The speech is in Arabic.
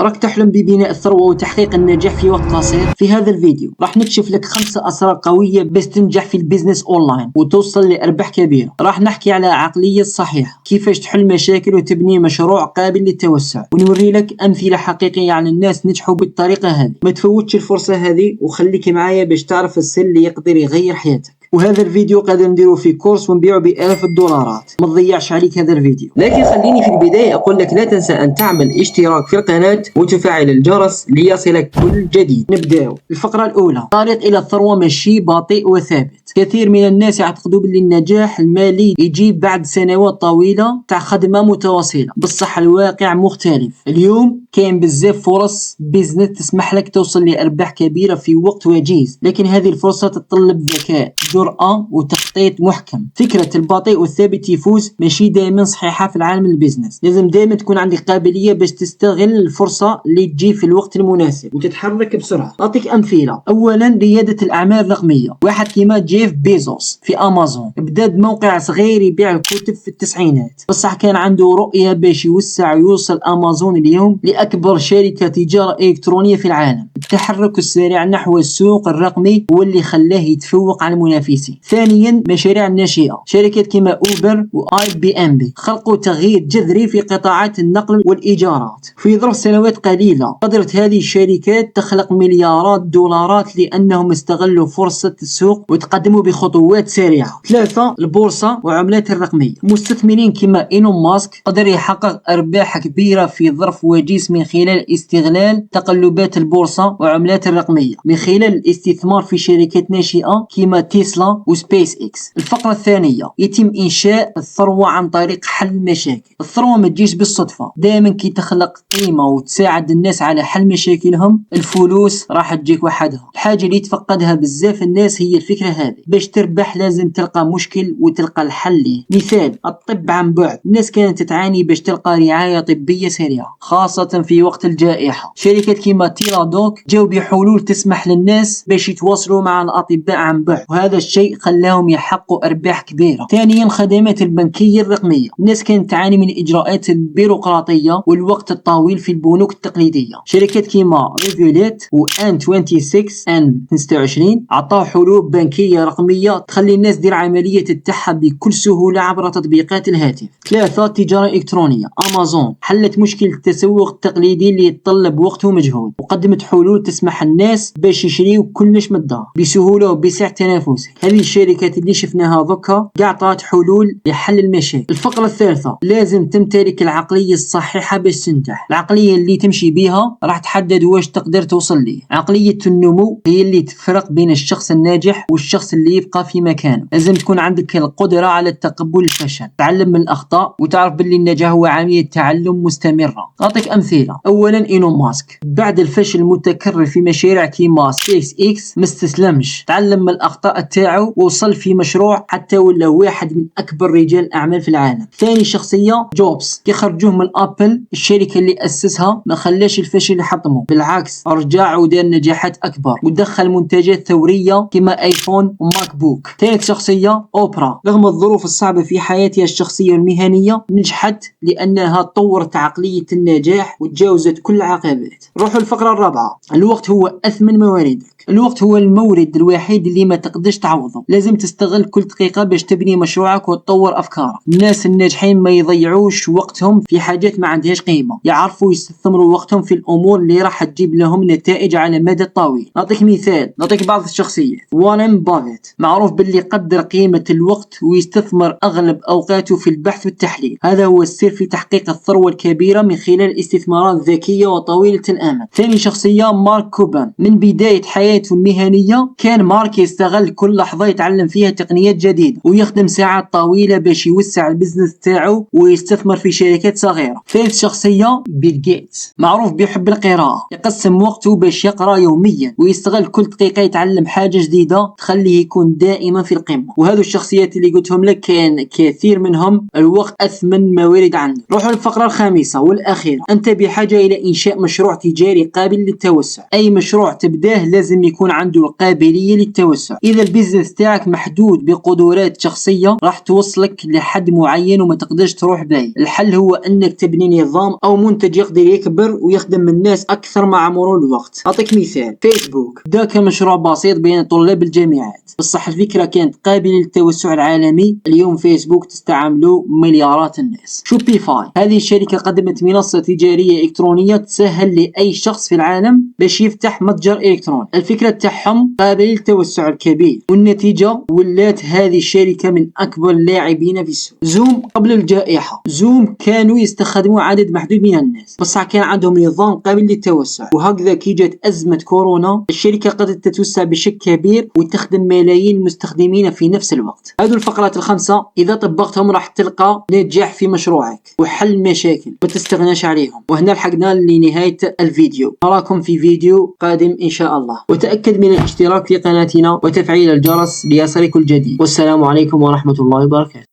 راك تحلم ببناء الثروة وتحقيق النجاح في وقت قصير؟ في هذا الفيديو راح نكشف لك 5 أسرار قوية باش تنجح في البيزنس أونلاين وتوصل لأرباح كبيرة. راح نحكي على عقلية صحيحة، كيفاش تحل مشاكل وتبني مشروع قابل للتوسع، ونوري لك أمثلة حقيقية عن الناس نجحوا بالطريقة هذه. ما تفوتش الفرصة هذه وخليك معايا باش تعرف السر اللي يقدر يغير حياتك. وهذا الفيديو قادر نديرو في كورس ونبيعه بآلاف الدولارات، ما تضيعش عليك هذا الفيديو. لكن خليني في البداية أقول لك لا تنسى أن تعمل اشتراك في القناة وتفعل الجرس ليصلك كل جديد. نبداو. الفقرة الأولى، الطريق إلى الثروة ماشي بطيء وثابت. كثير من الناس يعتقدوا بأن النجاح المالي يجي بعد سنوات طويلة تاع خدمة متواصلة، بصح الواقع مختلف. اليوم كاين بزاف فرص بيزنس تسمح لك توصل لأرباح كبيرة في وقت وجيز، لكن هذه الفرصة تتطلب ذكاء، جرأة وتخطيط محكم. فكرة البطيء والثابت يفوز ماشي دائما صحيحة في العالم البيزنس. لازم دائما تكون عندك قابلية باش تستغل الفرصة اللي تجي في الوقت المناسب وتتحرك بسرعة. أعطيك أمثلة. أولا، ريادة الأعمال الرقمية. واحد كيما جيف بيزوس في أمازون بدا بموقع صغير يبيع الكتب في التسعينات، بصح كان عنده رؤية باش يوسع ويوصل أمازون اليوم لأكبر شركة تجارة إلكترونية في العالم. التحرك السريع نحو السوق الرقمي هو اللي خلاه يتفوق على المنافسين. ثانيا، مشاريع الناشئة. شركات كما أوبر وآي بي إم بي خلقوا تغيير جذري في قطاعات النقل والإيجارات في ظرف سنوات قليلة. قدرت هذه الشركات تخلق مليارات الدولارات لأنهم استغلوا فرصة السوق وتقدموا بخطوات سريعة. ثلاثة، البورصة وعملات الرقمية. مستثمرين كما إيلون ماسك قدر يحقق أرباح كبيرة في ظرف وجيز من خلال استغلال تقلبات البورصة وعملات الرقمية، من خلال الاستثمار في شركات ناشئة كما تسلا وسبيس إكس. الفقرة الثانية، يتم إنشاء الثروة عن طريق حل المشاكل. الثروة ما تجيش بالصدفة، دائما كي تخلق قيمة وتساعد الناس على حل مشاكلهم الفلوس راح تجيك وحدها. الحاجة اللي يتفقدها بزاف الناس هي الفكرة هذه. باش تربح لازم تلقى مشكل وتلقى الحل ليه. مثال، الطب عن بعد. الناس كانت تتعاني باش تلقى رعاية طبية سريعة خاصة في وقت الجائحة. شركات كيما تيلادوك جاو بحلول تسمح للناس باش يتواصلوا مع الأطباء عن بعد، وهذا الشيء خلاهم يحققوا أرباح كبيرة. ثانيا، الخدمات البنكية الرقمية. الناس كانت تعاني من إجراءات البيروقراطية والوقت الطويل في البنوك التقليدية. شركات كيما ريفوليت وان 26 عطاو حلول بنكية رقمية تخلي الناس دير عملية التحة بكل سهولة عبر تطبيقات الهاتف. ثلاثة، التجارة الإلكترونية. أمازون حلت مشكل التسوق التقليدي اللي يتطلب وقت ومجهود، وقدمت حلول تسمح الناس باش يشريو كلش من الدار بسهولة وبسعر تنافسي. هذه الشركات اللي شفناها ذكا قاع عطات حلول لحل المشاكل. الفقرة الثالثة، لازم تمتلك العقلية الصحيحة باش تنجح. العقلية اللي تمشي بيها راح تحدد واش تقدر توصل ليه. عقلية النمو هي اللي تفرق بين الشخص الناجح والشخص اللي يبقى في مكانه. لازم تكون عندك القدرة على تقبل الفشل، تعلم من الأخطاء وتعرف باللي النجاح هو عملية تعلم مستمرة. أعطيك أمثلة. أولا، إيلون ماسك بعد الفشل المتكرر في مشاريع كيما سبيس إكس ما استسلمش، تعلم من الأخطاء تاعو ووصل في مشروع حتى ولا واحد من أكبر رجال الأعمال في العالم. ثاني شخصية، جوبز كي خرجوه من أبل الشركة اللي أسسها ما خلاش الفشل يحطمه، بالعكس رجع ودار نجاحات أكبر ودخل منتجات ثورية كما آيفون وماك بوك. ثالث شخصية، أوبرا رغم الظروف الصعبة في حياتها الشخصية والمهنية نجحت لأنها طورت عقلية النجاح وتجاوزت كل العقبات. روحوا الفقرة الرابعة، الوقت هو أثمن مواردك. الوقت هو المورد الوحيد اللي ما تقدرش تعوضه. لازم تستغل كل دقيقة باش تبني مشروعك وتطور أفكارك. الناس الناجحين ما يضيعوش وقتهم في حاجات ما عندهاش قيمة، يعرفوا يستثمروا وقتهم في الأمور اللي راح تجيب لهم نتائج على المدى الطويل. نعطيك مثال، نعطيك بعض الشخصيات. وارن بافيت معروف باللي يقدر قيمة الوقت ويستثمر أغلب أوقاته في البحث والتحليل. هذا هو السر في تحقيق الثروة الكبيرة من خلال استثمارات ذكية وطويلة الأمد. ثاني شخصية، مارك كوبان. من بداية حياته المهنية كان مارك يستغل كل لحظة يتعلم فيها تقنيات جديدة ويخدم ساعات طويلة باش يوسع البزنس تاعو ويستثمر في شركات صغيرة. ثالث شخصية، بيل جيتس معروف بيحب القراءة، يقسم وقته باش يقرأ يوميا ويستغل كل دقيقة يتعلم حاجة جديدة تخليه يكون دائما في القمة. وهذو الشخصيات اللي قلتهم لك كان كثير منهم الوقت أثمن موارد عنده. روحوا للفقرة الخامسة والأخيرة، أنت بحاجة إلى إنشاء مشروع تجاري قابل للتوسع. التوسع. اي مشروع تبداه لازم يكون عنده القابلية للتوسع. اذا البيزنس تاعك محدود بقدرات شخصية راح توصلك لحد معين وما تقدرش تروح بعيد. الحل هو انك تبني نظام او منتج يقدر يكبر ويخدم الناس اكثر مع مرور الوقت. اعطيك مثال، فيسبوك بدا كمشروع بسيط بين طلاب الجامعات، بصح الفكرة كانت قابلة للتوسع العالمي. اليوم فيسبوك تستعمله مليارات الناس. شوبيفاي هذه الشركة قدمت منصة تجارية إلكترونية تسهل لأي شخص في العالم باش يفتح متجر إلكتروني. الفكرة تاعهم قابلة للتوسع الكبير، والنتيجة ولات هذه الشركة من أكبر اللاعبين في السوق. زوم قبل الجائحة، زوم كانوا يستخدموا عدد محدود من الناس، بصح كان عندهم نظام قابل للتوسع. وهكذا كي جات أزمة كورونا الشركة قدرت تتوسع بشكل كبير وتخدم ملايين المستخدمين في نفس الوقت. هذو الفقرات الخمسة إذا طبقتهم راح تلقى نجاح في مشروعك وحل مشاكل ما تستغناش عليهم. وهنا لحقنا لنهاية الفيديو، نراكم في فيديو قادم إن شاء الله. وتأكد من الاشتراك في قناتنا وتفعيل الجرس ليصلك الجديد. والسلام عليكم ورحمة الله وبركاته.